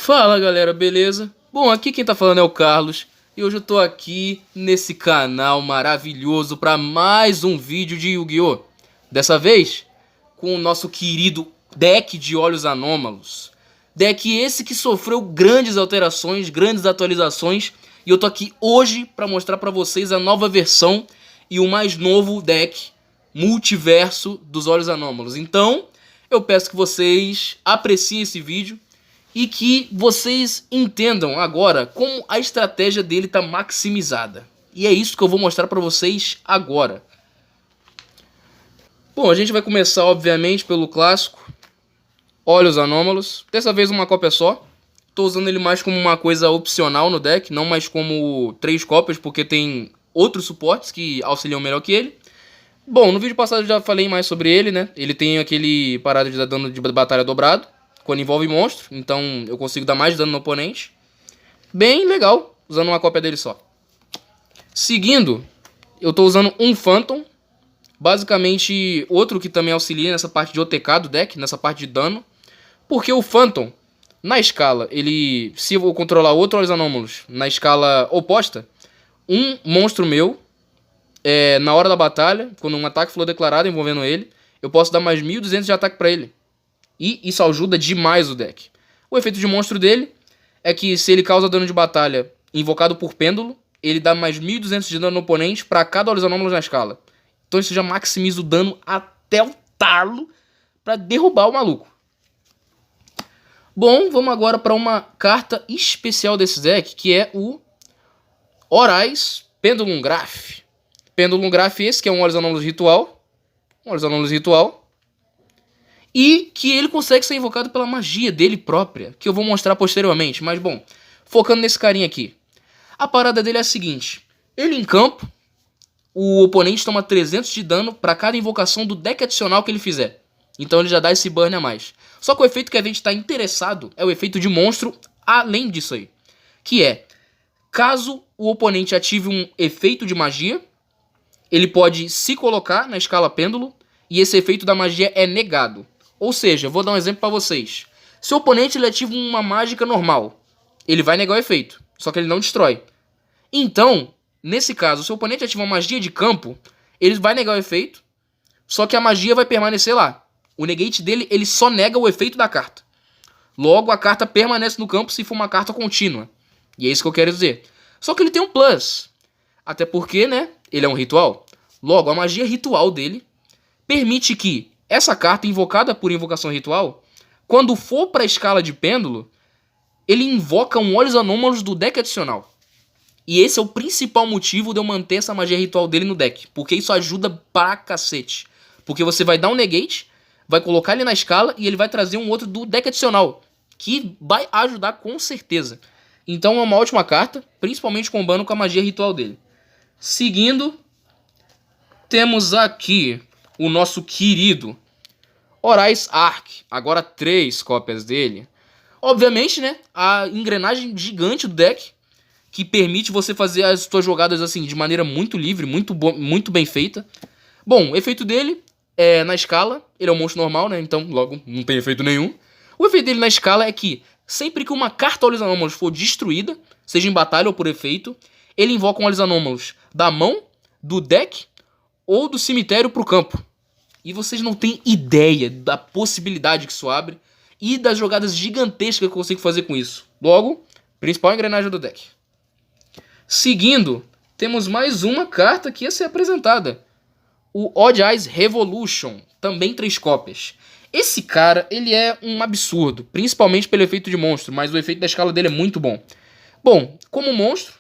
Fala galera, beleza? Bom, aqui quem tá falando é o Carlos e hoje eu tô aqui nesse canal maravilhoso para mais um vídeo de Yu-Gi-Oh! Dessa vez com o nosso querido deck de Olhos Anômalos. Deck esse que sofreu grandes alterações, grandes atualizações, e eu tô aqui hoje para mostrar para vocês a nova versão e o mais novo deck multiverso dos Olhos Anômalos. Então, eu peço que vocês apreciem esse vídeo e que vocês entendam agora como a estratégia dele está maximizada. E é isso que eu vou mostrar para vocês agora. Bom, a gente vai começar obviamente pelo clássico Olhos Anômalos. Dessa vez uma cópia só. Estou usando ele mais como uma coisa opcional no deck, não mais como 3 cópias, porque tem outros suportes que auxiliam melhor que ele. Bom, no vídeo passado eu já falei mais sobre ele, né? Ele tem aquele parado de dar dano de batalha dobrado quando envolve monstro, então eu consigo dar mais dano no oponente. Bem legal, usando uma cópia dele só. Seguindo, eu estou usando um Phantom, basicamente outro que também auxilia nessa parte de OTK do deck, nessa parte de dano. Porque o Phantom, na escala, ele, se eu vou controlar outro Olhos Anômalos na escala oposta, um monstro meu, na hora da batalha, quando um ataque for declarado envolvendo ele, eu posso dar mais 1200 de ataque para ele. E isso ajuda demais o deck. O efeito de monstro dele é que se ele causa dano de batalha invocado por pêndulo, ele dá mais 1200 de dano no oponente para cada Olhos Anômalos na escala. Então isso já maximiza o dano até o talo para derrubar o maluco. Bom, vamos agora para uma carta especial desse deck, que é o Horais Pendulum Graph. Pendulum Graph esse, que é um Olhos Anômalos ritual. Um Olhos Anômalos ritual. E que ele consegue ser invocado pela magia dele própria, que eu vou mostrar posteriormente. Mas bom, focando nesse carinha aqui. A parada dele é a seguinte. Ele em campo, o oponente toma 300 de dano para cada invocação do deck adicional que ele fizer. Então ele já dá esse burn a mais. Só que o efeito que a gente está interessado é o efeito de monstro além disso aí. Que é, caso o oponente ative um efeito de magia, ele pode se colocar na escala pêndulo e esse efeito da magia é negado. Ou seja, vou dar um exemplo para vocês. Se o oponente ele ativa uma mágica normal, ele vai negar o efeito, só que ele não destrói. Então, nesse caso, se o oponente ativar uma magia de campo, ele vai negar o efeito, só que a magia vai permanecer lá. O negate dele, ele só nega o efeito da carta. Logo, a carta permanece no campo se for uma carta contínua. E é isso que eu quero dizer. Só que ele tem um plus. Até porque, né, ele é um ritual. Logo, a magia ritual dele permite que essa carta invocada por invocação ritual, quando for para a escala de pêndulo, ele invoca um Olhos Anômalos do deck adicional. E esse é o principal motivo de eu manter essa magia ritual dele no deck. Porque isso ajuda pra cacete. Porque você vai dar um negate, vai colocar ele na escala e ele vai trazer um outro do deck adicional. Que vai ajudar com certeza. Então é uma ótima carta, principalmente combando com a magia ritual dele. Seguindo, temos aqui o nosso querido Horais Arc. Agora 3 cópias dele. Obviamente, né, a engrenagem gigante do deck, que permite você fazer as suas jogadas assim de maneira muito livre, muito bem feita. Bom, o efeito dele é na escala, ele é um monstro normal, né, então logo não tem efeito nenhum. O efeito dele na escala é que sempre que uma carta Olhos Anômalos for destruída, seja em batalha ou por efeito, ele invoca um Olhos Anômalos da mão, do deck ou do cemitério pro campo. E vocês não têm ideia da possibilidade que isso abre e das jogadas gigantescas que eu consigo fazer com isso. Logo, principal engrenagem do deck. Seguindo, temos mais uma carta que ia ser apresentada. O Odd Eyes Revolution, também 3 cópias. Esse cara, ele é um absurdo, principalmente pelo efeito de monstro, mas o efeito da escala dele é muito bom. Bom, como monstro,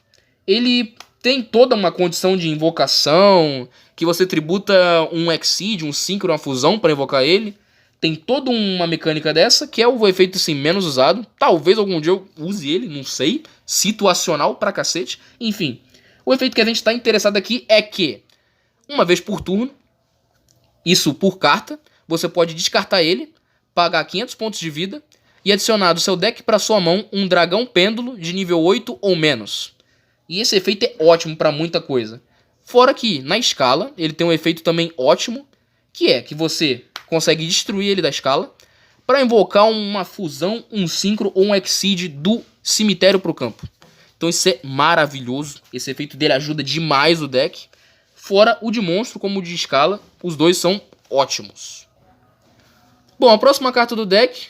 ele tem toda uma condição de invocação, que você tributa um Exceed, um Synchro, uma fusão para invocar ele. Tem toda uma mecânica dessa, que é o efeito assim, menos usado. Talvez algum dia eu use ele, não sei. Situacional pra cacete. Enfim, o efeito que a gente está interessado aqui é que, uma vez por turno, isso por carta, você pode descartar ele, pagar 500 pontos de vida e adicionar do seu deck para sua mão um dragão pêndulo de nível 8 ou menos. E esse efeito é ótimo para muita coisa. Fora que, na escala, ele tem um efeito também ótimo, que é que você consegue destruir ele da escala, para invocar uma fusão, um Synchro ou um Exceed do cemitério pro campo. Então isso é maravilhoso. Esse efeito dele ajuda demais o deck. Fora o de monstro como o de escala, os dois são ótimos. Bom, a próxima carta do deck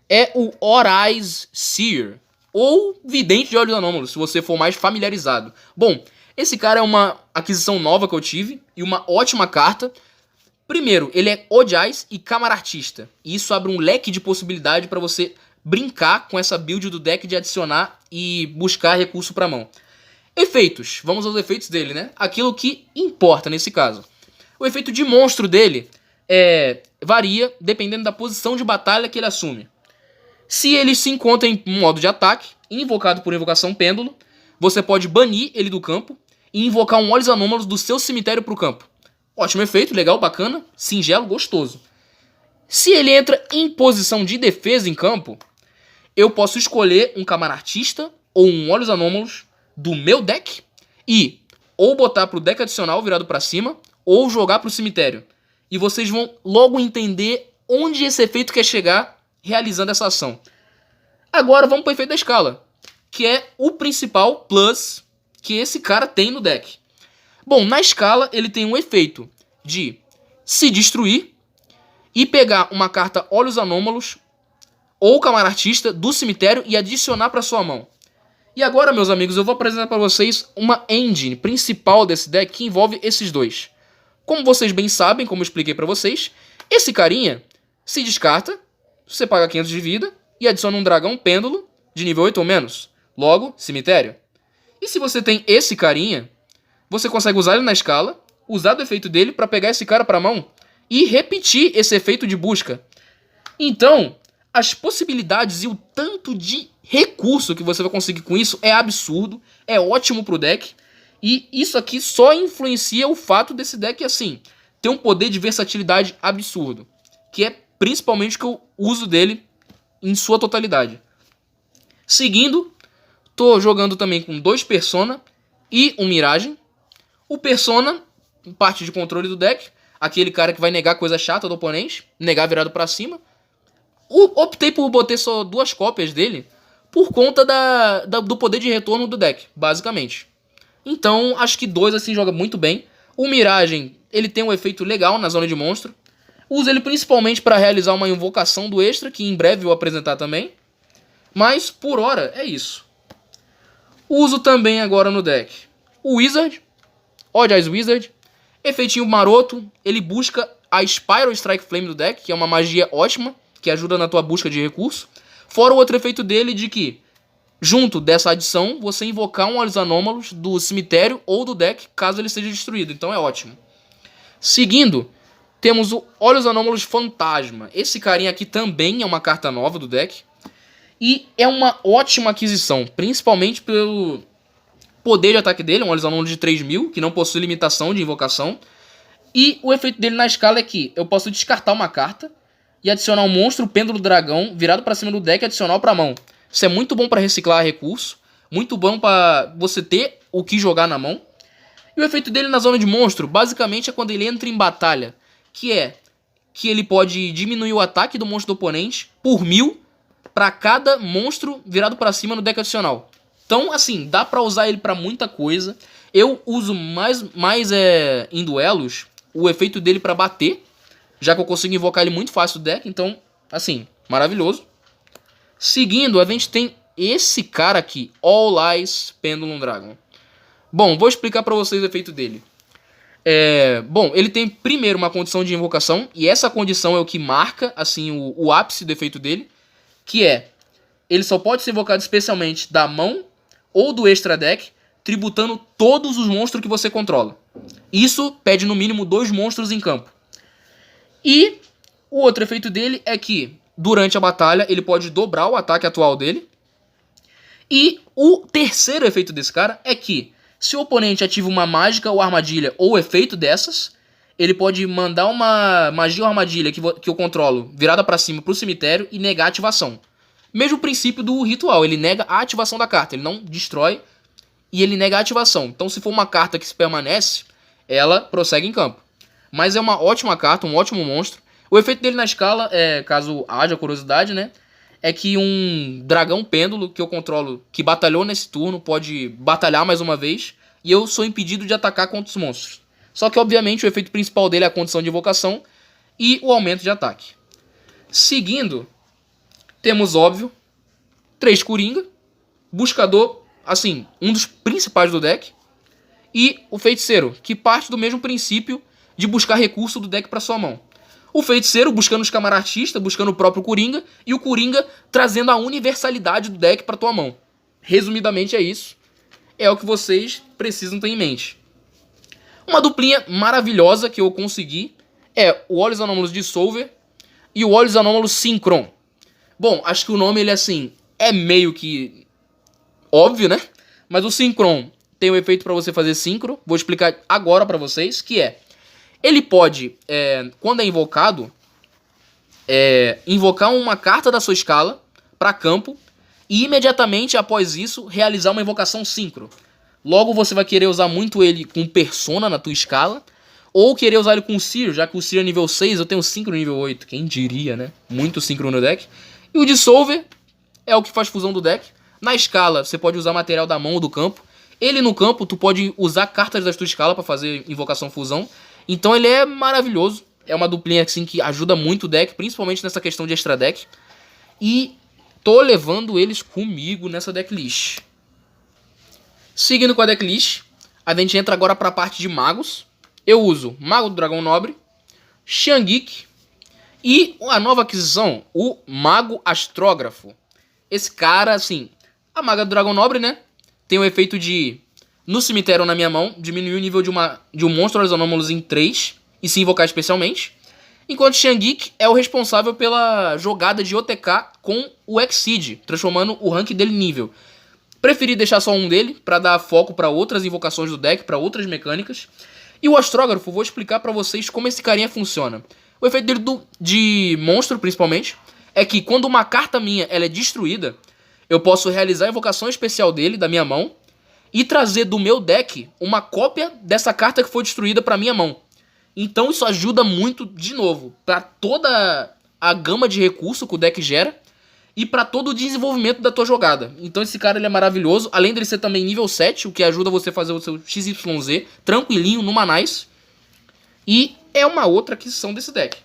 é o Orais Seer, ou Vidente de Olhos Anômalos, se você for mais familiarizado. Bom, esse cara é uma aquisição nova que eu tive e uma ótima carta. Primeiro, ele é Odiais e Câmara Artista, e isso abre um leque de possibilidade para você brincar com essa build do deck de adicionar e buscar recurso para mão. Efeitos, vamos aos efeitos dele, né? Aquilo que importa nesse caso. O efeito de monstro dele varia dependendo da posição de batalha que ele assume. Se ele se encontra em modo de ataque, invocado por invocação pêndulo, você pode banir ele do campo e invocar um Olhos Anômalos do seu cemitério para o campo. Ótimo efeito, legal, bacana, singelo, gostoso. Se ele entra em posição de defesa em campo, eu posso escolher um Câmara Artista ou um Olhos Anômalos do meu deck e ou botar pro deck adicional virado para cima ou jogar pro cemitério. E vocês vão logo entender onde esse efeito quer chegar realizando essa ação. Agora vamos para o efeito da escala, que é o principal plus que esse cara tem no deck. Bom, na escala ele tem um efeito de se destruir e pegar uma carta Olhos Anômalos ou Câmara Artista do cemitério e adicionar para sua mão. E agora, meus amigos, eu vou apresentar para vocês uma engine principal desse deck que envolve esses dois. Como vocês bem sabem, como eu expliquei para vocês, esse carinha se descarta, você paga 500 de vida e adiciona um dragão pêndulo de nível 8 ou menos. Logo, cemitério. E se você tem esse carinha, você consegue usar ele na escala, usar do efeito dele para pegar esse cara para mão e repetir esse efeito de busca. Então, as possibilidades e o tanto de recurso que você vai conseguir com isso é absurdo, é ótimo pro deck. E isso aqui só influencia o fato desse deck, assim, ter um poder de versatilidade absurdo. Que é principalmente o que eu uso dele em sua totalidade. Seguindo, tô jogando também com 2 Persona e um Miragem. O Persona, parte de controle do deck, aquele cara que vai negar coisa chata do oponente, negar virado pra cima. Optei por botar só 2 cópias dele por conta do poder de retorno do deck, basicamente. Então, acho que 2 assim joga muito bem. O Miragem, ele tem um efeito legal na zona de monstro. Uso ele principalmente para realizar uma invocação do extra, que em breve eu vou apresentar também. Mas, por hora, é isso. Uso também agora no deck o Wizard, Odiais Wizard. Efeitinho maroto, ele busca a Spiral Strike Flame do deck, que é uma magia ótima, que ajuda na tua busca de recurso. Fora o outro efeito dele de que, junto dessa adição, você invocar um Olhos Anômalos do cemitério ou do deck, caso ele seja destruído. Então é ótimo. Seguindo, temos o Olhos Anômalos Fantasma. Esse carinha aqui também é uma carta nova do deck. E é uma ótima aquisição, principalmente pelo poder de ataque dele, um Olhos Anômalos de 3000, que não possui limitação de invocação. E o efeito dele na escala é que eu posso descartar uma carta e adicionar um monstro pêndulo dragão virado para cima do deck adicional para mão. Isso é muito bom para reciclar recurso, muito bom para você ter o que jogar na mão. E o efeito dele na zona de monstro, basicamente, é quando ele entra em batalha, que é que ele pode diminuir o ataque do monstro do oponente por 1000 para cada monstro virado para cima no deck adicional. Então, assim, dá para usar ele para muita coisa. Eu uso mais em duelos o efeito dele para bater, já que eu consigo invocar ele muito fácil do deck. Então, assim, maravilhoso. Seguindo, a gente tem esse cara aqui, All Eyes Pendulum Dragon. Bom, vou explicar para vocês o efeito dele. Bom, ele tem primeiro uma condição de invocação, e essa condição é o que marca assim o ápice do efeito dele, que é, ele só pode ser invocado especialmente da mão ou do extra deck, tributando todos os monstros que você controla. Isso pede no mínimo 2 monstros em campo. E o outro efeito dele é que, durante a batalha, ele pode dobrar o ataque atual dele. E o terceiro efeito desse cara é que, se o oponente ativa uma mágica ou armadilha ou efeito dessas, ele pode mandar uma magia ou armadilha que eu controlo virada pra cima pro cemitério e negar a ativação. Mesmo princípio do ritual, ele nega a ativação da carta, ele não destrói e ele nega a ativação. Então, se for uma carta que se permanece, ela prossegue em campo. Mas é uma ótima carta, um ótimo monstro. O efeito dele na escala, caso haja curiosidade, né? É que um dragão pêndulo que eu controlo, que batalhou nesse turno, pode batalhar mais uma vez, e eu sou impedido de atacar contra os monstros. Só que, obviamente, o efeito principal dele é a condição de invocação e o aumento de ataque. Seguindo, temos, óbvio, 3 Coringa, Buscador, assim, um dos principais do deck, e o Feiticeiro, que parte do mesmo princípio de buscar recurso do deck para sua mão. O Feiticeiro buscando os Camaratistas, buscando o próprio Coringa, e o Coringa trazendo a universalidade do deck para tua mão. Resumidamente é isso. É o que vocês precisam ter em mente. Uma duplinha maravilhosa que eu consegui é o Olhos Anômalos Dissolver e o Olhos Anômalos Synchron. Bom, acho que o nome ele assim é meio que óbvio, né? Mas o Synchron tem um efeito para você fazer Synchro. Vou explicar agora para vocês, que é... Ele pode, quando é invocado, invocar uma carta da sua escala para campo e imediatamente após isso realizar uma invocação Synchro. Logo você vai querer usar muito ele com Persona na tua escala, ou querer usar ele com Seer, já que o Seer é nível 6, eu tenho Synchro nível 8. Quem diria, né? Muito Synchro no deck. E o Dissolver é o que faz fusão do deck. Na escala, você pode usar material da mão ou do campo. Ele no campo, tu pode usar cartas da tua escala para fazer invocação fusão. Então ele é maravilhoso. É uma duplinha assim que ajuda muito o deck, principalmente nessa questão de extra deck. E tô levando eles comigo nessa decklist. Seguindo com a decklist, a gente entra agora para a parte de magos. Eu uso Mago do Dragão Nobre, Xiangik e a nova aquisição, o Mago Astrógrafo. Esse cara, assim, a Maga do Dragão Nobre, né? Tem o efeito de, no cemitério ou na minha mão, diminuir o nível de um monstro Olhos Anômalos em 3 e se invocar especialmente. Enquanto Xiangik é o responsável pela jogada de OTK com o Exceed, transformando o rank dele em nível. Preferi deixar só um dele, para dar foco para outras invocações do deck, para outras mecânicas. E o Astrógrafo, vou explicar para vocês como esse carinha funciona. O efeito dele de monstro, principalmente, é que quando uma carta minha ela é destruída, eu posso realizar a invocação especial dele, da minha mão, e trazer do meu deck uma cópia dessa carta que foi destruída para minha mão. Então isso ajuda muito, de novo, para toda a gama de recursos que o deck gera e para todo o desenvolvimento da tua jogada. Então esse cara ele é maravilhoso, além dele ser também nível 7, o que ajuda você a fazer o seu XYZ tranquilinho, no Manais. E é uma outra aquisição desse deck.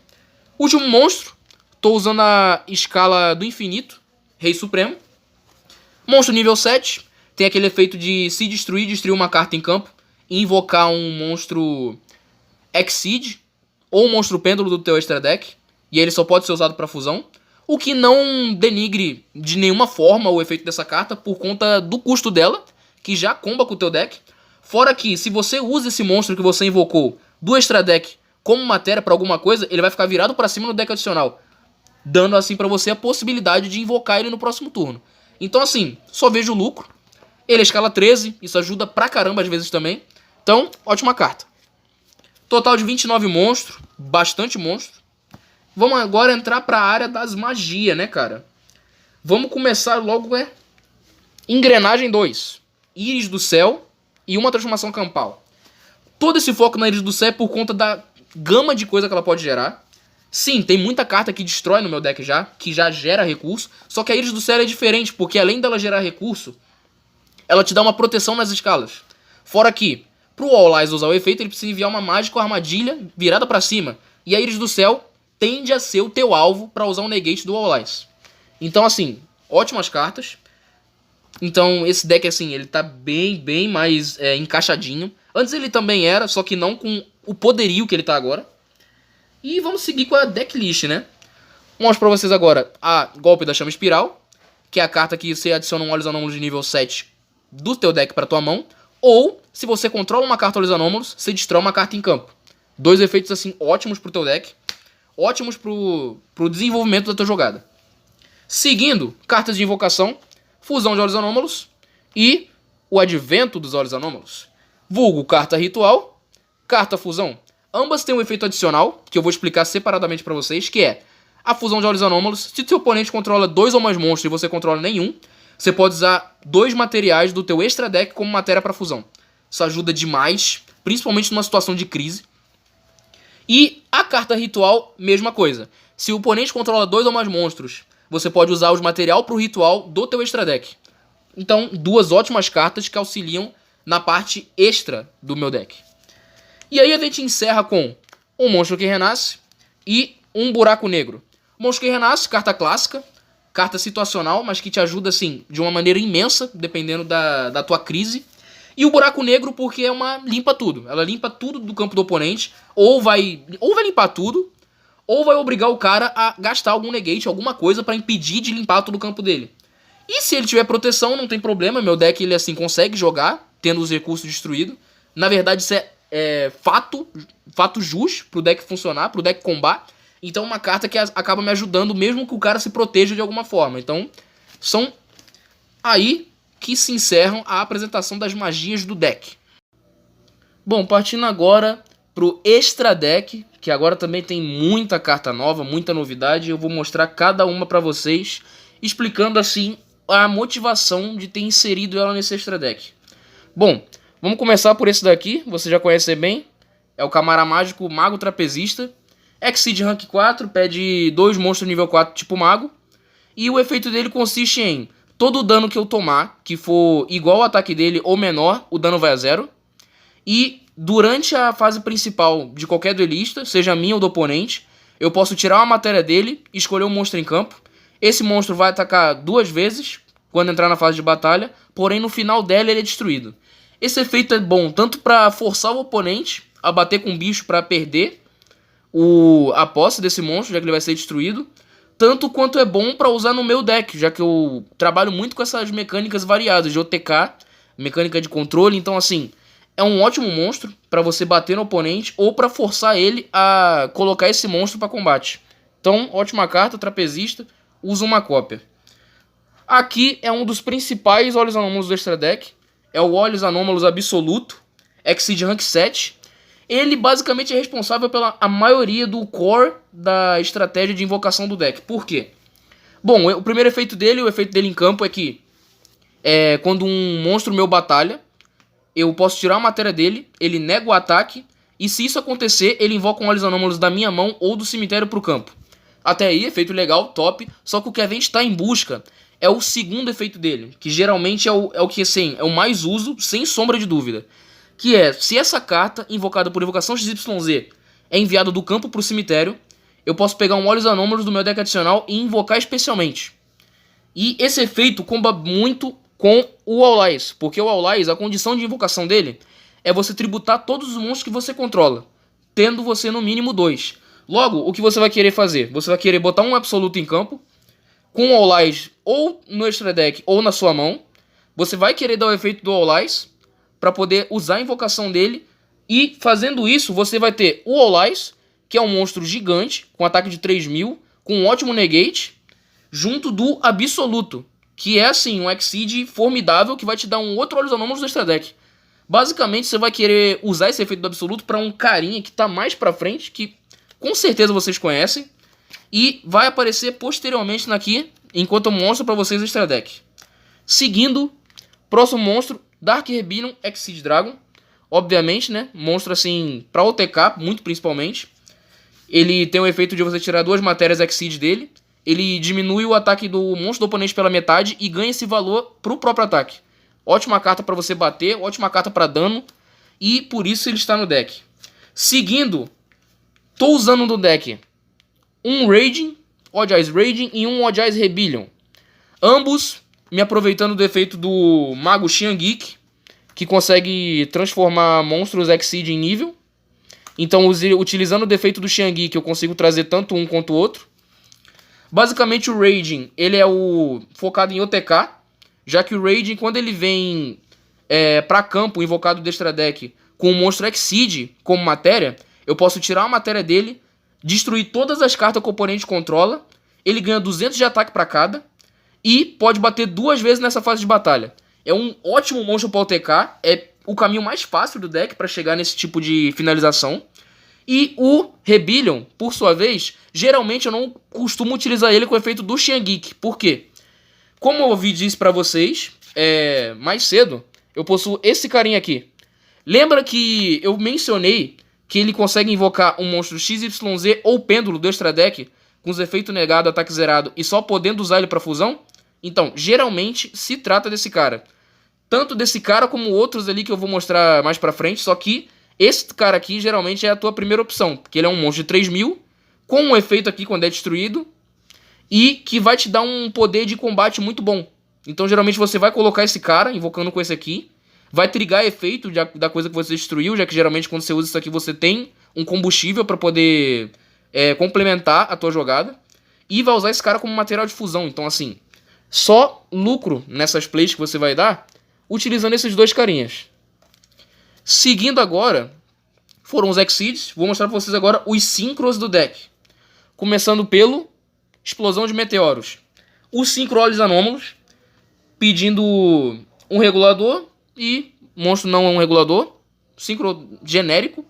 Último monstro, tô usando a escala do infinito, Rei Supremo. Monstro nível 7, tem aquele efeito de se destruir uma carta em campo e invocar um monstro Exceed ou um monstro pêndulo do teu extra deck, e ele só pode ser usado para fusão, o que não denigre de nenhuma forma o efeito dessa carta por conta do custo dela, que já comba com o teu deck. Fora que, se você usa esse monstro que você invocou do extra deck como matéria para alguma coisa, ele vai ficar virado para cima no deck adicional, dando assim para você a possibilidade de invocar ele no próximo turno. Então assim, só vejo lucro. Ele é escala 13, isso ajuda pra caramba às vezes também. Então, ótima carta. Total de 29 monstros, bastante monstro. Vamos agora entrar pra área das magias, né, cara? Vamos começar logo, Engrenagem 2. Íris do Céu e uma transformação campal. Todo esse foco na Íris do Céu é por conta da gama de coisa que ela pode gerar. Sim, tem muita carta que destrói no meu deck já, que já gera recurso. Só que a Íris do Céu é diferente, porque além dela gerar recurso, ela te dá uma proteção nas escalas. Fora que, pro All Eyes usar o efeito, ele precisa enviar uma mágica ou armadilha virada pra cima. E a Íris do Céu tende a ser o teu alvo para usar um negate do All Eyes. Então, assim, ótimas cartas. Então, esse deck, assim, ele tá bem mais encaixadinho. Antes ele também era, só que não com o poderio que ele tá agora. E vamos seguir com a decklist, né? Mostro pra vocês agora a Golpe da Chama Espiral, que é a carta que você adiciona um Olhos Anômalos de nível 7 do teu deck pra tua mão. Ou, se você controla uma carta Olhos Anômalos, você destrói uma carta em campo. Dois efeitos, assim, ótimos pro teu deck. Ótimos pro desenvolvimento da tua jogada. Seguindo, cartas de invocação, Fusão de Olhos Anômalos e o Advento dos Olhos Anômalos. Vulgo carta ritual, carta fusão. Ambas têm um efeito adicional, que eu vou explicar separadamente pra vocês, que é a Fusão de Olhos Anômalos. Se seu oponente controla 2 ou mais monstros e você controla nenhum, você pode usar 2 materiais do teu extra deck como matéria pra fusão. Isso ajuda demais, principalmente numa situação de crise. E A carta ritual, mesma coisa. Se o oponente controla 2 ou mais monstros, você pode usar os material pro ritual do teu extra deck. Então, duas ótimas cartas que auxiliam na parte extra do meu deck. E aí a gente encerra com um monstro que renasce e um buraco negro. Monstro que renasce, carta clássica, carta situacional, mas que te ajuda assim de uma maneira imensa, dependendo da tua crise. E o buraco negro porque é uma limpa tudo. Ela limpa tudo do campo do oponente, ou vai limpar tudo, ou vai obrigar o cara a gastar algum negate, alguma coisa para impedir de limpar todo o campo dele. E se ele tiver proteção, não tem problema, meu deck ele assim consegue jogar, tendo os recursos destruídos. Na verdade isso é fato justo pro deck funcionar, pro deck combar. Então é uma carta que acaba me ajudando mesmo que o cara se proteja de alguma forma. Então são aí que se encerram a apresentação das magias do deck. Bom, partindo agora pro extra deck, que agora também tem muita carta nova, muita novidade. Eu vou mostrar cada uma para vocês, explicando assim a motivação de ter inserido ela nesse extra deck. Bom, vamos começar por esse daqui, você já conhece bem. É o Camara Mágico Mago Trapezista. Exceed Rank 4, pede 2 monstros nível 4 tipo Mago. E o efeito dele consiste em todo o dano que eu tomar, que for igual ao ataque dele ou menor, o dano vai a 0. E durante a fase principal de qualquer duelista, seja minha ou do oponente, eu posso tirar uma matéria dele e escolher um monstro em campo. Esse monstro vai atacar 2 vezes quando entrar na fase de batalha, porém no final dela ele é destruído. Esse efeito é bom tanto para forçar o oponente a bater com o bicho para perder a posse desse monstro, já que ele vai ser destruído, tanto quanto é bom para usar no meu deck, já que eu trabalho muito com essas mecânicas variadas de OTK, mecânica de controle. Então assim, é um ótimo monstro para você bater no oponente ou para forçar ele a colocar esse monstro para combate. Então, ótima carta, trapezista, usa uma cópia. Aqui é um dos principais Olhos Anômalos do extra deck, é o Olhos Anômalos Absoluto, Exceed Rank 7. Ele basicamente é responsável pela maioria do core da estratégia de invocação do deck. Por quê? Bom, o primeiro efeito dele, o efeito dele em campo é que quando um monstro meu batalha, eu posso tirar a matéria dele, ele nega o ataque, e se isso acontecer, ele invoca um Olhos Anômalos da minha mão ou do cemitério pro campo. Até aí, efeito legal, top, só que o que a gente está em busca é o segundo efeito dele, que geralmente é o que assim, é o mais uso, sem sombra de dúvida. Que é, se essa carta, invocada por invocação XYZ, é enviada do campo para o cemitério, eu posso pegar um Olhos Anômalos do meu deck adicional e invocar especialmente. E esse efeito comba muito com o All Eyes, porque o All Eyes, a condição de invocação dele é você tributar todos os monstros que você controla, tendo você no mínimo 2. Logo, o que você vai querer fazer? Você vai querer botar um Absoluto em campo, com o All Eyes ou no extra deck ou na sua mão. Você vai querer dar o efeito do All Eyes para poder usar a invocação dele. E fazendo isso, você vai ter o All Eyes, que é um monstro gigante, com ataque de 3000, com um ótimo negate, junto do Absoluto, que é assim, um Exceed formidável que vai te dar um outro Olhos Anômalos do extra deck. Basicamente, você vai querer usar esse efeito do Absoluto para um carinha que está mais para frente, que com certeza vocês conhecem, e vai aparecer posteriormente aqui, enquanto eu mostro para vocês o extra deck. Seguindo, próximo monstro, Dark Rebellion Exceed Dragon. Obviamente, né? Monstro assim, pra OTK, muito principalmente. Ele tem o efeito de você tirar 2 matérias Exceed dele. Ele diminui o ataque do monstro do oponente pela metade e ganha esse valor pro próprio ataque. Ótima carta pra você bater, ótima carta pra dano. E por isso ele está no deck. Seguindo, tô usando no deck um Raging, Odd Eyes Raging e um Odd Eyes Rebellion. Ambos me aproveitando do efeito do Mago Xiangik, que consegue transformar monstros Exceed em nível. Então, utilizando o defeito do Xiangik, eu consigo trazer tanto um quanto o outro. Basicamente, o Raging, ele é focado em OTK, já que o Raging, quando ele vem para campo, invocado do extra deck, com o monstro Exceed como matéria, eu posso tirar a matéria dele, destruir todas as cartas que o oponente controla, ele ganha 200 de ataque para cada, e pode bater 2 vezes nessa fase de batalha. É um ótimo monstro para OTK, é o caminho mais fácil do deck para chegar nesse tipo de finalização. E o Rebellion, por sua vez, geralmente eu não costumo utilizar ele com o efeito do Xiangik. Por quê? Como eu disse para vocês mais cedo, eu possuo esse carinha aqui. Lembra que eu mencionei que ele consegue invocar um monstro XYZ ou pêndulo do extra deck com os efeitos negados, ataque zerado e só podendo usar ele pra fusão? Então, geralmente se trata desse cara. Tanto desse cara como outros ali que eu vou mostrar mais pra frente, só que esse cara aqui geralmente é a tua primeira opção, porque ele é um monstro de 3000, com um efeito aqui quando é destruído, e que vai te dar um poder de combate muito bom. Então geralmente você vai colocar esse cara, invocando com esse aqui, vai trigar efeito da coisa que você destruiu, já que geralmente quando você usa isso aqui você tem um combustível para poder complementar a tua jogada, e vai usar esse cara como material de fusão. Então assim, só lucro nessas plays que você vai dar, utilizando esses dois carinhas. Seguindo agora, foram os Exceeds, vou mostrar para vocês agora os Synchros do deck. Começando pelo Explosão de Meteoros. O Synchro Olhos Anômalos, pedindo um regulador e monstro não é um regulador. Synchro genérico.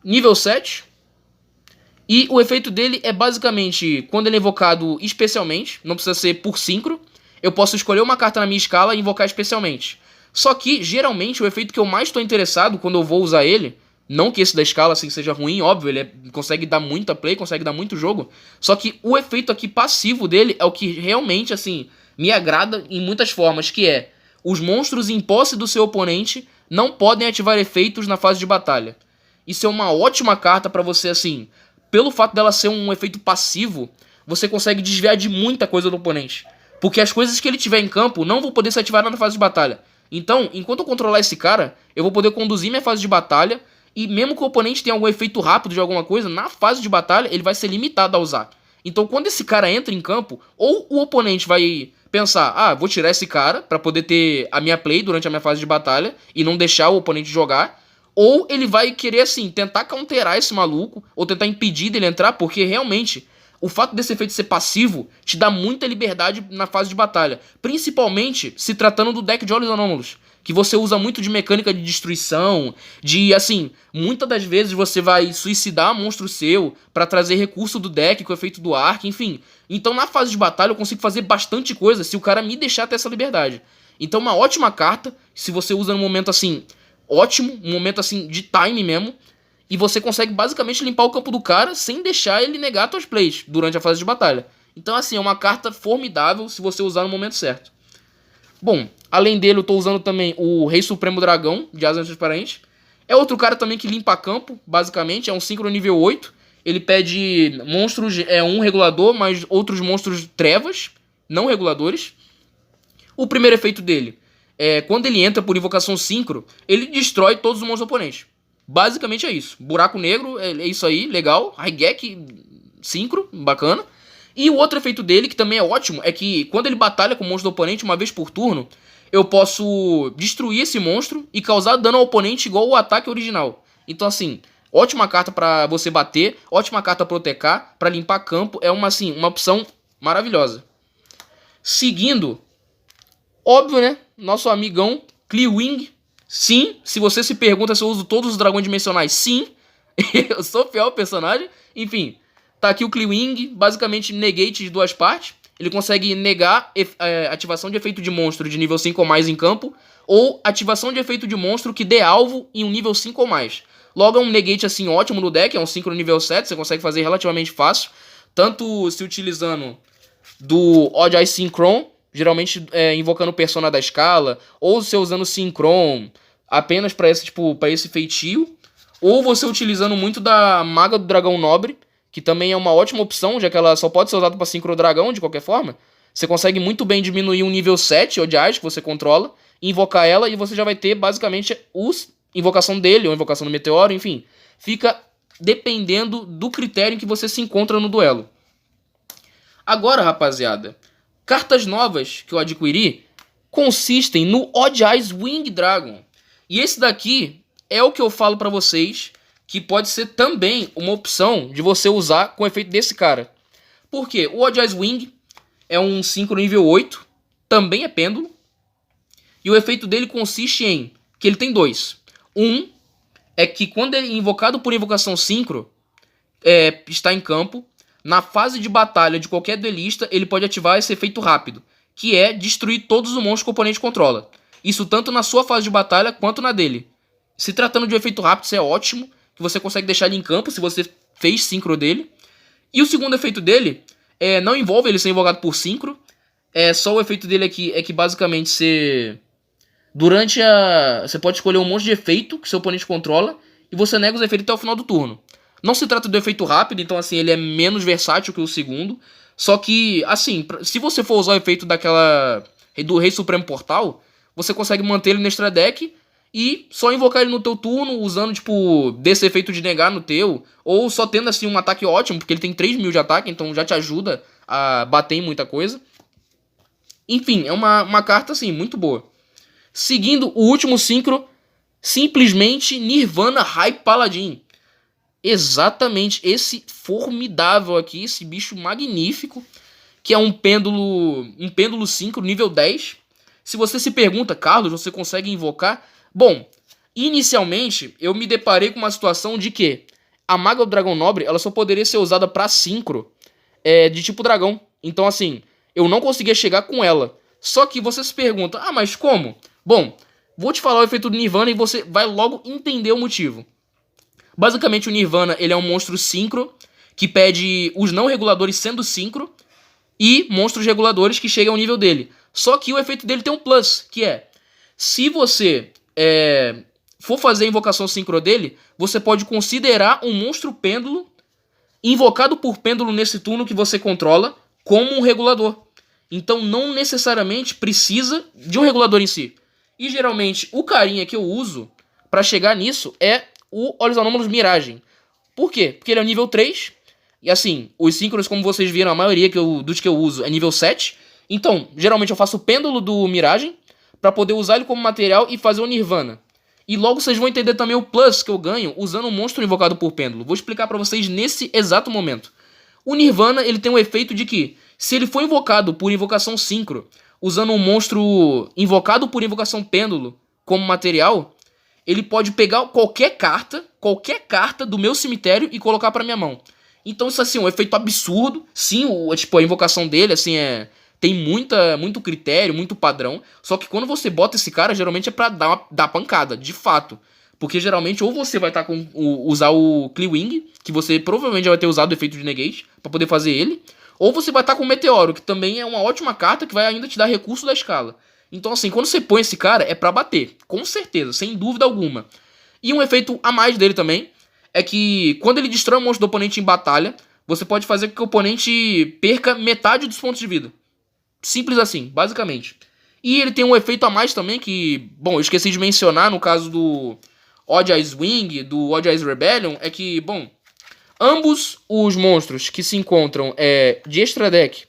Nível 7. E o efeito dele é basicamente, quando ele é invocado especialmente, não precisa ser por Synchro, eu posso escolher uma carta na minha escala e invocar especialmente. Só que, geralmente, o efeito que eu mais estou interessado quando eu vou usar ele, não que esse da escala assim seja ruim, óbvio, ele consegue dar muita play, consegue dar muito jogo, só que o efeito aqui passivo dele é o que realmente, assim, me agrada em muitas formas, que é, os monstros em posse do seu oponente não podem ativar efeitos na fase de batalha. Isso é uma ótima carta pra você, assim, pelo fato dela ser um efeito passivo, você consegue desviar de muita coisa do oponente. Porque as coisas que ele tiver em campo não vão poder ser ativadas na fase de batalha. Então, enquanto eu controlar esse cara, eu vou poder conduzir minha fase de batalha, e mesmo que o oponente tenha algum efeito rápido de alguma coisa, na fase de batalha ele vai ser limitado a usar. Então quando esse cara entra em campo, ou o oponente vai pensar, vou tirar esse cara pra poder ter a minha play durante a minha fase de batalha, e não deixar o oponente jogar, ou ele vai querer assim, tentar counterar esse maluco, ou tentar impedir dele entrar, porque realmente o fato desse efeito ser passivo te dá muita liberdade na fase de batalha. Principalmente se tratando do deck de Olhos Anômalos, que você usa muito de mecânica de destruição, de, assim, muitas das vezes você vai suicidar monstro seu pra trazer recurso do deck com o efeito do Arc, enfim. Então na fase de batalha eu consigo fazer bastante coisa se o cara me deixar ter essa liberdade. Então uma ótima carta, se você usa num momento assim, ótimo, um momento assim de time mesmo, e você consegue basicamente limpar o campo do cara sem deixar ele negar suas plays durante a fase de batalha. Então assim, é uma carta formidável se você usar no momento certo. Bom, além dele eu tô usando também o Rei Supremo Dragão, de Asas Transparentes. É outro cara também que limpa campo, basicamente, é um Synchro nível 8. Ele pede monstros, um regulador, mas outros monstros trevas, não reguladores. O primeiro efeito dele é quando ele entra por invocação Synchro, ele destrói todos os monstros oponentes. Basicamente é isso. Buraco Negro, é isso aí, legal. Raigeki, Synchro, bacana. E o outro efeito dele, que também é ótimo, é que quando ele batalha com o monstro do oponente uma vez por turno, eu posso destruir esse monstro e causar dano ao oponente igual o ataque original. Então assim, ótima carta pra você bater, ótima carta pra protecar, pra limpar campo, é uma opção maravilhosa. Seguindo, óbvio, né, nosso amigão Cleawing. Sim, se você se pergunta se eu uso todos os dragões dimensionais, sim, eu sou fiel ao personagem, enfim. Tá aqui o Cleawing, basicamente negate de duas partes. Ele consegue negar ativação de efeito de monstro de nível 5 ou mais em campo, ou ativação de efeito de monstro que dê alvo em um nível 5 ou mais. Logo é um negate assim ótimo no deck, é um Synchro nível 7, você consegue fazer relativamente fácil, tanto se utilizando do Odd Eye Synchron, geralmente invocando o Persona da escala, ou você usando Synchron apenas para esse feitio, ou você utilizando muito da Maga do Dragão Nobre, que também é uma ótima opção, já que ela só pode ser usada para Synchro Dragão, de qualquer forma. Você consegue muito bem diminuir um nível 7, Odd Eyes, que você controla, invocar ela, e você já vai ter, basicamente, invocação dele, ou invocação do Meteoro, enfim. Fica dependendo do critério em que você se encontra no duelo. Agora, rapaziada, cartas novas que eu adquiri consistem no Odd Eyes Wing Dragon. E esse daqui é o que eu falo pra vocês, que pode ser também uma opção de você usar com o efeito desse cara. Por quê? O Odd Eyes Wing é um Synchro nível 8, também é pêndulo, e o efeito dele consiste em que ele tem dois. Um é que quando ele é invocado por invocação Synchro, está em campo, na fase de batalha de qualquer duelista, ele pode ativar esse efeito rápido, que é destruir todos os monstros que o oponente controla. Isso tanto na sua fase de batalha quanto na dele. Se tratando de um efeito rápido, isso é ótimo, que você consegue deixar ele em campo se você fez Synchro dele. E o segundo efeito dele não envolve ele ser invocado por Synchro. Só o efeito dele aqui é que basicamente você... Você pode escolher um monte de efeito que seu oponente controla e você nega os efeitos até o final do turno. Não se trata do efeito rápido, então assim, ele é menos versátil que o segundo. Só que, assim, se você for usar o efeito do Rei Supremo Portal, você consegue manter ele no extra deck e só invocar ele no teu turno, usando, tipo, desse efeito de negar no teu. Ou só tendo, assim, um ataque ótimo, porque ele tem 3.000 de ataque, então já te ajuda a bater em muita coisa. Enfim, é uma carta, assim, muito boa. Seguindo o último Synchro, simplesmente Nirvana High Paladin. Exatamente, esse formidável aqui, esse bicho magnífico, que é um pêndulo Synchro nível 10. Se você se pergunta, Carlos, você consegue invocar? Bom, inicialmente eu me deparei com uma situação de que a Maga do Dragão Nobre ela só poderia ser usada para Synchro de tipo dragão. Então assim, eu não conseguia chegar com ela. Só que você se pergunta, mas como? Bom, vou te falar o efeito do Nirvana e você vai logo entender o motivo. Basicamente o Nirvana ele é um monstro Synchro que pede os não reguladores sendo Synchro e monstros reguladores que chegam ao nível dele. Só que o efeito dele tem um plus, que é... Se você for fazer a invocação Synchro dele, você pode considerar um monstro pêndulo invocado por pêndulo nesse turno que você controla como um regulador. Então não necessariamente precisa de um regulador em si. E geralmente o carinha que eu uso para chegar nisso é o Olhos Anômalos Miragem. Por quê? Porque ele é nível 3. E assim, os Synchros, como vocês viram, a maioria dos que eu uso é nível 7. Então, geralmente eu faço o pêndulo do Miragem para poder usar ele como material e fazer o Nirvana. E logo vocês vão entender também o plus que eu ganho usando um monstro invocado por pêndulo. Vou explicar para vocês nesse exato momento. O Nirvana ele tem um efeito de que, se ele for invocado por invocação Synchro, usando um monstro invocado por invocação pêndulo como material, ele pode pegar qualquer carta do meu cemitério e colocar para minha mão. Então isso assim, é um efeito absurdo. Sim, a invocação dele assim tem muito critério, muito padrão. Só que quando você bota esse cara, geralmente é pra dar pancada, de fato. Porque geralmente ou você vai estar usar o Cleawing, que você provavelmente já vai ter usado o efeito de negate pra poder fazer ele. Ou você vai estar com o Meteoro, que também é uma ótima carta que vai ainda te dar recurso da escala. Então assim, quando você põe esse cara, é pra bater. Com certeza, sem dúvida alguma. E um efeito a mais dele também é que quando ele destrói o monstro do oponente em batalha, você pode fazer com que o oponente perca metade dos pontos de vida. Simples assim, basicamente. E ele tem um efeito a mais também que... Bom, eu esqueci de mencionar no caso do Odd Eyes Wing, do Odd Eyes Rebellion, é que, bom... Ambos os monstros que se encontram de extra deck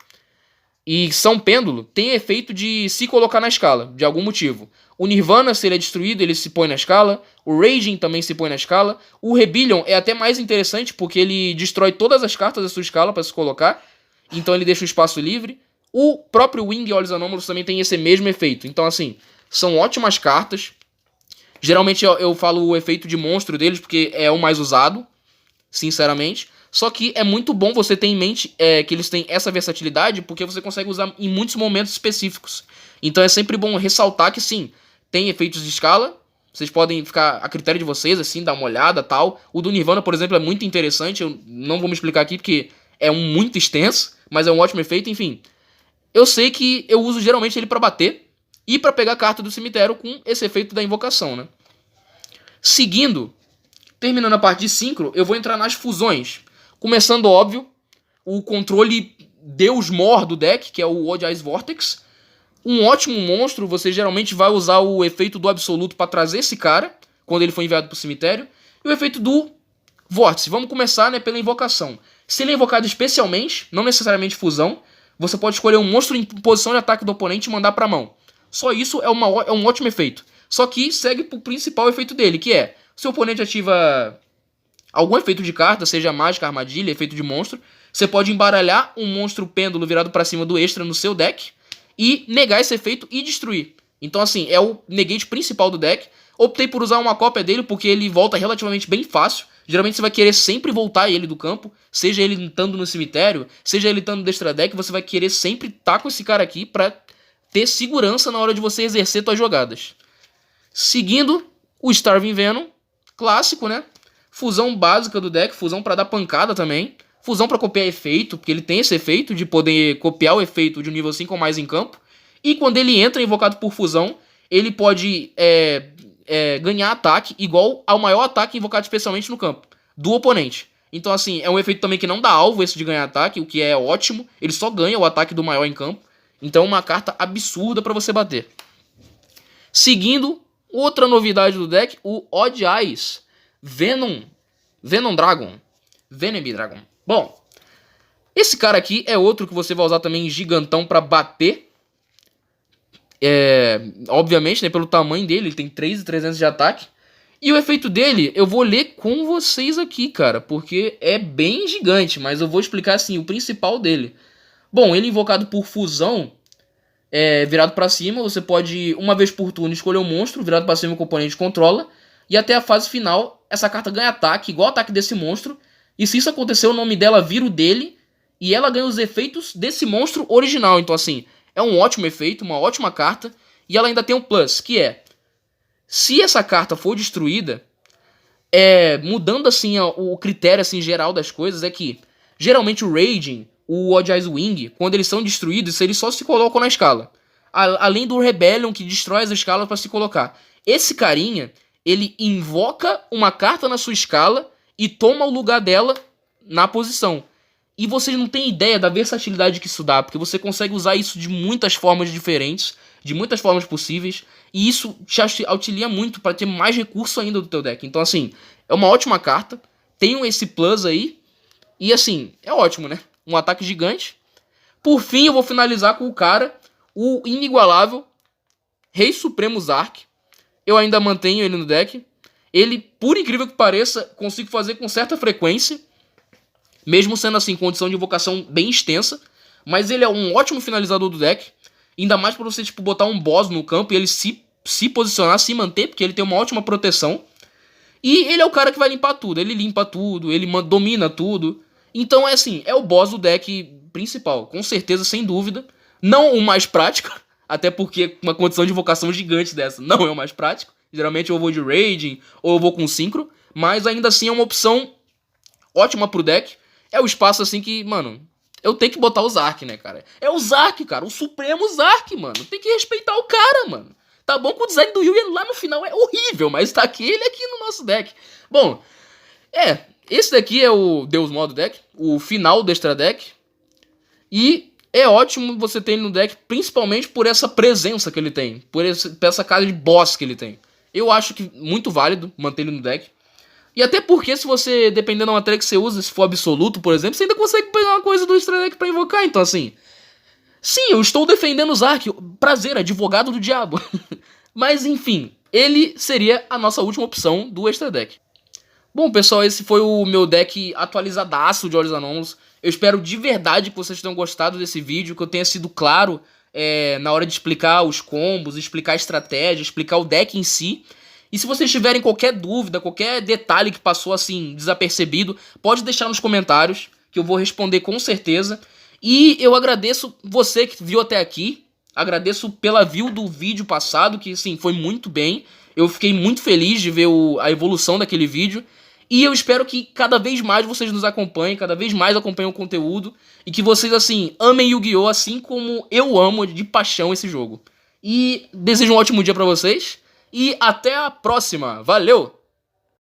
e são pêndulo têm efeito de se colocar na escala, de algum motivo. O Nirvana, se ele é destruído, ele se põe na escala. O Raging também se põe na escala. O Rebellion é até mais interessante porque ele destrói todas as cartas da sua escala para se colocar. Então ele deixa o espaço livre. O próprio Wing e Olhos Anômalos também tem esse mesmo efeito. Então assim, são ótimas cartas. Geralmente eu falo o efeito de monstro deles porque é o mais usado, sinceramente. Só que é muito bom você ter em mente que eles têm essa versatilidade porque você consegue usar em muitos momentos específicos. Então é sempre bom ressaltar que sim, tem efeitos de escala. Vocês podem ficar a critério de vocês, assim, dar uma olhada e tal. O do Nirvana, por exemplo, é muito interessante. Eu não vou me explicar aqui porque é muito extenso, mas é um ótimo efeito, enfim. Eu sei que eu uso geralmente ele pra bater e pra pegar carta do cemitério com esse efeito da invocação, né? Seguindo, terminando a parte de Synchro, eu vou entrar nas fusões. Começando, óbvio, o controle Deus Mor do deck, que é o Odd Eyes Vortex. Um ótimo monstro, você geralmente vai usar o efeito do Absoluto para trazer esse cara, quando ele for enviado pro cemitério. E o efeito do Vórtice. Vamos começar, né, pela invocação. Se ele é invocado especialmente, não necessariamente fusão, você pode escolher um monstro em posição de ataque do oponente e mandar pra mão. Só isso é um ótimo efeito. Só que segue pro principal efeito dele, que é... Se o oponente ativa algum efeito de carta, seja mágica, armadilha, efeito de monstro, você pode embaralhar um monstro pêndulo virado pra cima do extra no seu deck e negar esse efeito e destruir. Então assim, é o negate principal do deck. Optei por usar uma cópia dele porque ele volta relativamente bem fácil. Geralmente você vai querer sempre voltar ele do campo, seja ele estando no cemitério, seja ele estando no extra deck, você vai querer sempre estar com esse cara aqui pra ter segurança na hora de você exercer suas jogadas. Seguindo, o Starving Venom, clássico, né? Fusão básica do deck, fusão pra dar pancada também. Fusão pra copiar efeito, porque ele tem esse efeito de poder copiar o efeito de um nível 5 ou mais em campo. E quando ele entra invocado por fusão, ele pode ganhar ataque igual ao maior ataque invocado especialmente no campo do oponente. Então assim, é um efeito também que não dá alvo esse de ganhar ataque, o que é ótimo. Ele só ganha o ataque do maior em campo. Então é uma carta absurda pra você bater. Seguindo, outra novidade do deck, o Odd Eyes Venom Dragon. Venom Dragon. Bom, esse cara aqui é outro que você vai usar também gigantão pra bater. Obviamente, né, pelo tamanho dele, ele tem 3.300 de ataque. E o efeito dele, eu vou ler com vocês aqui, cara, porque é bem gigante, mas eu vou explicar assim, o principal dele. Bom, ele invocado por fusão, virado pra cima, você pode, uma vez por turno, escolher um monstro, virado pra cima o oponente controla, e até a fase final, essa carta ganha ataque, igual ao ataque desse monstro, e se isso acontecer, o nome dela vira o dele, e ela ganha os efeitos desse monstro original. Então assim, é um ótimo efeito, uma ótima carta, e ela ainda tem um plus, que é, se essa carta for destruída, mudando assim o critério assim, geral das coisas, é que geralmente o Raging, o Odd Eyes Wing, quando eles são destruídos, eles só se colocam na escala. Além do Rebellion, que destrói as escalas para se colocar. Esse carinha, ele invoca uma carta na sua escala e toma o lugar dela na posição. E vocês não têm ideia da versatilidade que isso dá, porque você consegue usar isso de muitas formas diferentes, de muitas formas possíveis, e isso te auxilia muito para ter mais recurso ainda do teu deck. Então assim, é uma ótima carta, tenham esse plus aí, e assim, é ótimo, né? Um ataque gigante. Por fim, eu vou finalizar com o cara, o inigualável Rei Supremo Zark. Eu ainda mantenho ele no deck. Ele, por incrível que pareça, consigo fazer com certa frequência, mesmo sendo assim, condição de invocação bem extensa. Mas ele é um ótimo finalizador do deck. Ainda mais pra você tipo, botar um boss no campo e ele se posicionar, se manter, porque ele tem uma ótima proteção. E ele é o cara que vai limpar tudo. Ele limpa tudo, ele domina tudo. Então é assim, é o boss do deck principal, com certeza, sem dúvida. Não o mais prático, até porque uma condição de invocação gigante dessa não é o mais prático. Geralmente eu vou de Raging ou eu vou com Synchro, mas ainda assim é uma opção ótima pro deck. É o espaço assim que, mano, eu tenho que botar o Zark, né, cara? É o Zark, cara, o Supremo Zark, mano. Tem que respeitar o cara, mano. Tá bom que o design do Yuya lá no final é horrível, mas tá aqui ele aqui no nosso deck. Bom, esse daqui é o Deus Modo deck, o final do extra deck. E é ótimo você ter ele no deck, principalmente por essa presença que ele tem, por essa cara de boss que ele tem. Eu acho que muito válido manter ele no deck. E até porque se você, dependendo da matéria que você usa, se for absoluto, por exemplo, você ainda consegue pegar uma coisa do extra deck pra invocar. Então assim, sim, eu estou defendendo o Zark, prazer, advogado do diabo. Mas enfim, ele seria a nossa última opção do extra deck. Bom, pessoal, esse foi o meu deck atualizadaço de Olhos Anômalos. Eu espero de verdade que vocês tenham gostado desse vídeo, que eu tenha sido claro na hora de explicar os combos, explicar a estratégia, explicar o deck em si. E se vocês tiverem qualquer dúvida, qualquer detalhe que passou assim desapercebido, pode deixar nos comentários, que eu vou responder com certeza. E eu agradeço você que viu até aqui, agradeço pela view do vídeo passado, que sim, foi muito bem. Eu fiquei muito feliz de ver a evolução daquele vídeo. E eu espero que cada vez mais vocês nos acompanhem, cada vez mais acompanhem o conteúdo. E que vocês, assim, amem Yu-Gi-Oh! Assim como eu amo de paixão esse jogo. E desejo um ótimo dia pra vocês. E até a próxima. Valeu!